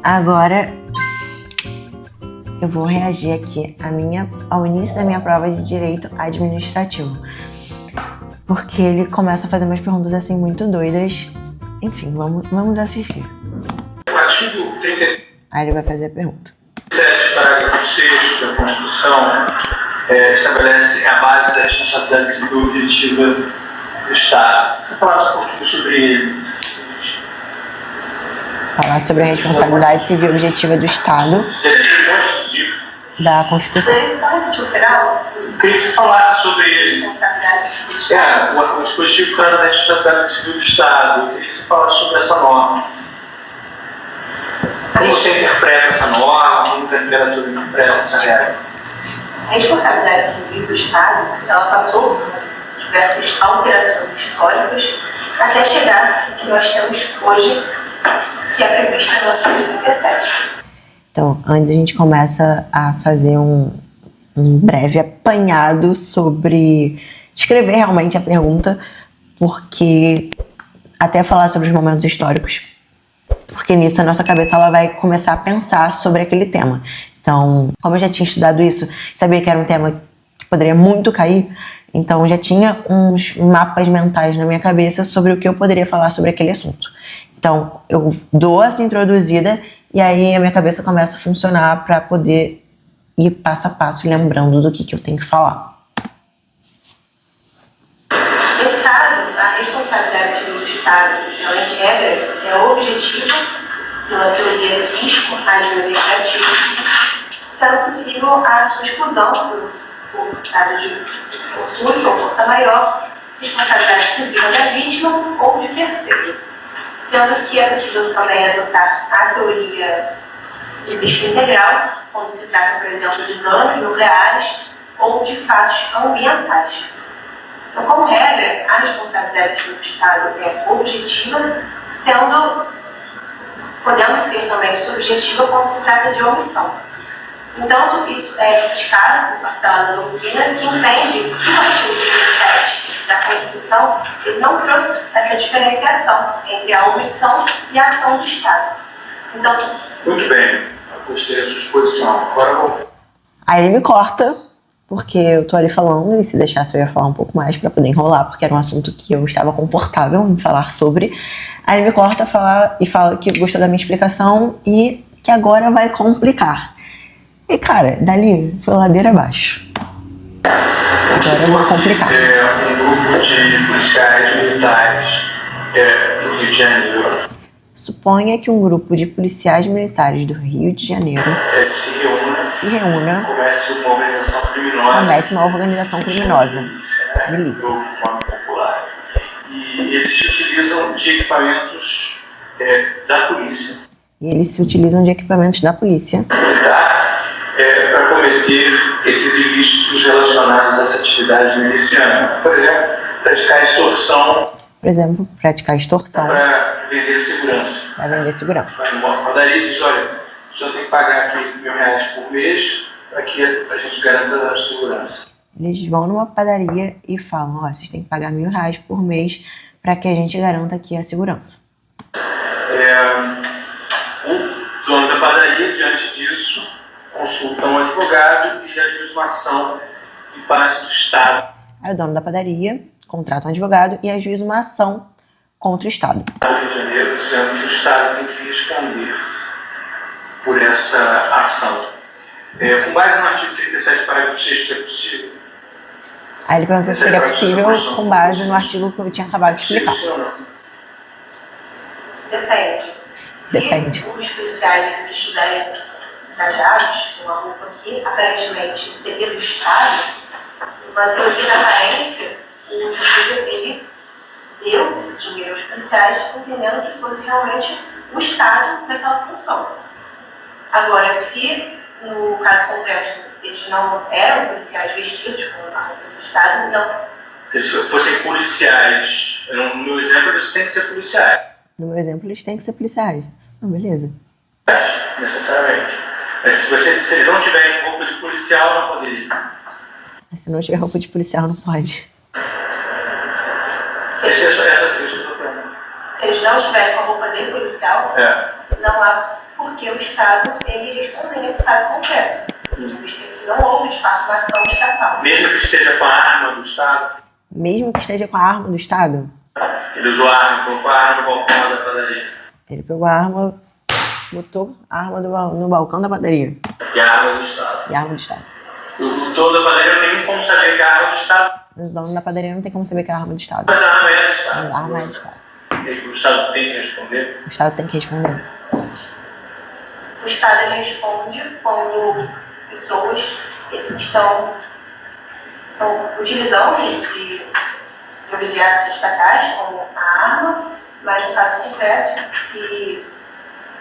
Agora eu vou reagir aqui ao início da minha prova de Direito Administrativo. Porque ele começa a fazer umas perguntas assim muito doidas. Enfim, vamos assistir. O artigo 37, Aí ele vai fazer a pergunta. parágrafo 6º da Constituição estabelece a base da responsabilidade civil objetiva do Estado. Você falasse um pouquinho sobre ele. Falar sobre a responsabilidade civil objetiva do Estado da Constituição. Queria que você falasse sobre ele. O dispositivo trata da responsabilidade civil do Estado. Eu queria que você falasse sobre essa norma. Como você interpreta essa norma? Como a literatura interpreta essa regra? A responsabilidade civil do Estado, ela passou por diversas alterações históricas até chegar ao que nós temos hoje, que é prevista no artigo 37. Então, antes a gente começa a fazer um breve apanhado sobre descrever realmente a pergunta, porque até falar sobre os momentos históricos, porque nisso a nossa cabeça ela vai começar a pensar sobre aquele tema. Então, como eu já tinha estudado isso, sabia que era um tema que poderia muito cair, então já tinha uns mapas mentais na minha cabeça sobre o que eu poderia falar sobre aquele assunto. Então, eu dou essa introduzida e aí a minha cabeça começa a funcionar para poder ir passo a passo lembrando do que eu tenho que falar. Nesse caso, a responsabilidade civil do Estado, ela em regra é objetiva pela teoria do risco administrativo, sendo possível a sua exclusão por caso de fortuito ou força maior, responsabilidade exclusiva da vítima ou de terceiro. Sendo que é possível também adotar a teoria de risco integral, quando se trata, por exemplo, de danos nucleares ou de fatos ambientais. Então, como regra, a responsabilidade civil do Estado é objetiva, podendo ser também subjetiva quando se trata de omissão. Então, isso é criticado por parcela da doutrina que entende que o artigo 37 da Constituição ele não trouxe essa diferenciação entre a omissão e a ação do Estado. Então, muito bem, eu gostei da sua exposição. Agora eu vou. Aí ele me corta, porque eu tô ali falando, e se deixasse eu ia falar um pouco mais pra poder enrolar, porque era um assunto que eu estava confortável em falar sobre. Aí ele me corta e fala que gostou da minha explicação e que agora vai complicar. E cara, dali foi ladeira abaixo. Agora eu vou complicar. Um grupo de policiais militares do Rio de Janeiro. Suponha que um grupo de policiais militares do Rio de Janeiro se reúna, comece uma organização criminosa, milícia. E eles se utilizam de equipamentos da polícia. Para cometer esses ilícitos relacionados a essa atividade miliciana. Por exemplo, praticar extorsão. Para vender segurança. Uma padaria diz, olha, o senhor tem que pagar aqui R$1.000 por mês para que a gente garanta a segurança. Eles vão numa padaria e falam, vocês têm que pagar R$1.000 por mês para que a gente garanta aqui a segurança. O dono da padaria, diante disso, consulta um advogado e ajuiza uma ação em face do Estado. Aí o dono da padaria contrata um advogado e ajuiza uma ação contra o Estado. No Rio de Janeiro, dizendo que o Estado tem que responder por essa ação. Com base no artigo 37, parágrafo 6, é possível? Aí ele pergunta se seria possível com base no artigo que eu tinha acabado de explicar. Depende. Se os policiais estiverem trajados, uma roupa que aparentemente seria do Estado, uma teoria da aparência, o juiz ele deu esse dinheiro aos policiais, entendendo que fosse realmente o Estado naquela função. Agora, se no caso concreto eles não eram policiais vestidos com a roupa do Estado, não. Se fossem policiais, no meu exemplo eles têm que ser policiais. No meu exemplo eles têm que ser policiais. Beleza. Necessariamente. Mas se eles não tiverem roupa de policial, não poderia. Mas se não tiver roupa de policial, não pode. Se eles não estiverem com a roupa de policial, não há por que o Estado ele responder nesse caso concreto. Visto que não houve, de fato, uma ação estatal. Mesmo que esteja com a arma do Estado? Mesmo que esteja com a arma do Estado, Ele usou a arma, colocou a arma no balcão da padaria. ele pegou a arma, botou a arma no balcão da padaria. E a arma do Estado. E a arma do Estado. O dono da padaria não tem como saber que a arma do Estado. Mas o dono da padaria não tem como saber que é a arma do Estado. Mas a arma é do Estado. Mas a arma é do Estado. E o Estado tem que responder. O Estado tem que responder. O Estado ele responde quando pessoas estão utilizando de objetos estatais como a arma, mas no caso concreto, se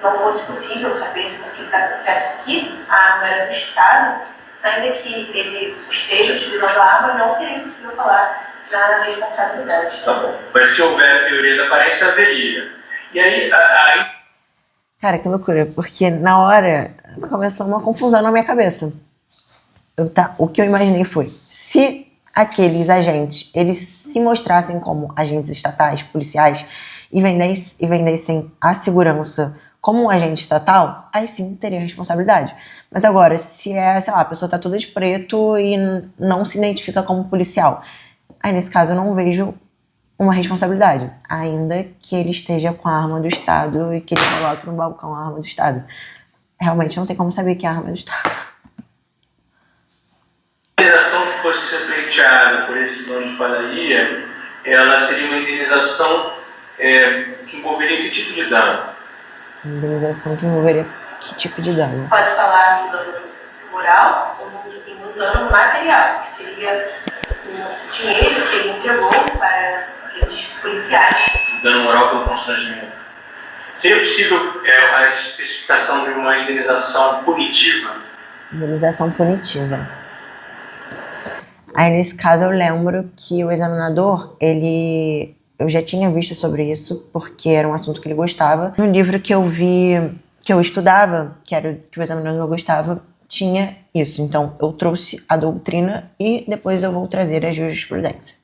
não fosse possível saber no caso concreto que a arma era do Estado, ainda que ele esteja utilizando a arma, não seria possível falar na responsabilidade. Tá bom. Mas se houver a teoria da aparência, haveria. E aí, Cara, que loucura, porque na hora começou uma confusão na minha cabeça. O que eu imaginei foi, se aqueles agentes, eles se mostrassem como agentes estatais, policiais, e vendessem a segurança como um agente estatal, aí sim teria responsabilidade. Mas agora, se sei lá, a pessoa tá toda de preto e não se identifica como policial, aí nesse caso eu não vejo uma responsabilidade, ainda que ele esteja com a arma do Estado e que ele coloque no balcão a arma do Estado. Realmente não tem como saber que é a arma do Estado. a indenização que fosse ser pleiteada por esse dono de padaria, ela seria uma indenização que envolveria que tipo de dano? Indenização que envolveria que tipo de dano? Pode falar no dano moral ou no dano material, que seria o dinheiro que ele entregou para aqueles policiais. Dano moral pelo constrangimento. Seria possível a especificação de uma indenização punitiva? Indenização punitiva. Aí nesse caso eu lembro que o examinador, eu já tinha visto sobre isso, porque era um assunto que ele gostava. No livro que eu estudava, que era o que o examinador gostava, tinha isso. Então eu trouxe a doutrina e depois eu vou trazer a jurisprudência.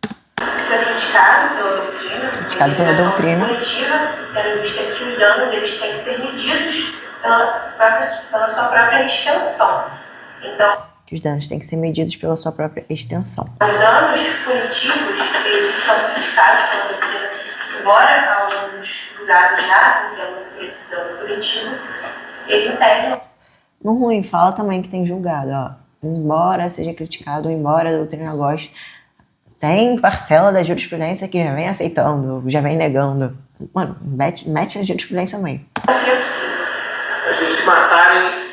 Isso é criticado pela doutrina. Criticado pela doutrina. Punitiva, tendo visto que os danos eles têm que ser medidos pela sua própria extensão. Então, Que os danos têm que ser medidos pela sua própria extensão. os danos punitivos, eles são criticados pela doutrina, embora alguns julgados já entendam esse dano punitivo, ele em tese. No ruim, fala também que tem julgado, ó. Embora seja criticado, embora a doutrina goste, tem parcela da jurisprudência que já vem aceitando, já vem negando. Mano, mete a jurisprudência no meio. Não seria possível. Mas se matarem,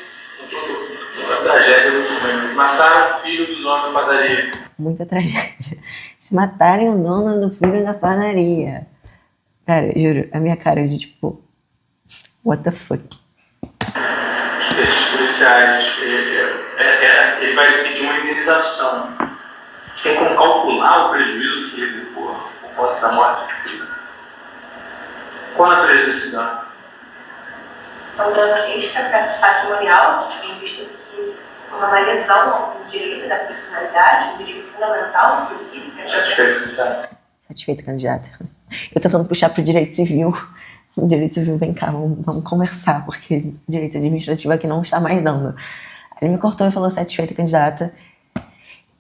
uma tragédia muito ruim, mataram o filho do dono da padaria. Muita tragédia. Se matarem o dono do filho da padaria. Cara, juro, a minha cara de tipo, what the fuck? Esses policiais, ele vai pedir uma indenização. Tem como calcular o prejuízo que ele por conta da morte do filho? Qual a natureza desse dano? É um dano extra patrimonial, visto que uma lesão no direito da personalidade, um direito fundamental, inclusive. Satisfeito, candidato? Satisfeito, candidato. Eu tentando puxar pro direito civil. O direito civil, vem cá, vamos conversar, porque direito administrativo aqui não está mais dando. Ele me cortou e falou satisfeita, candidata.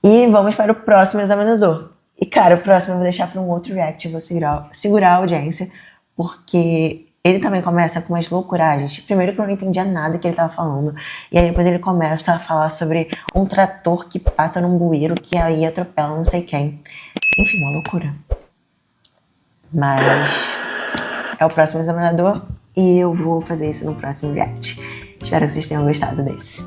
E vamos para o próximo examinador. E, cara, o próximo eu vou deixar para um outro react. Eu vou segurar a audiência, porque ele também começa com umas loucuragens. Primeiro que eu não entendia nada que ele estava falando. E aí depois ele começa a falar sobre um trator que passa num bueiro que aí atropela não sei quem. Enfim, uma loucura. Mas é o próximo examinador e eu vou fazer isso no próximo react. Espero que vocês tenham gostado desse.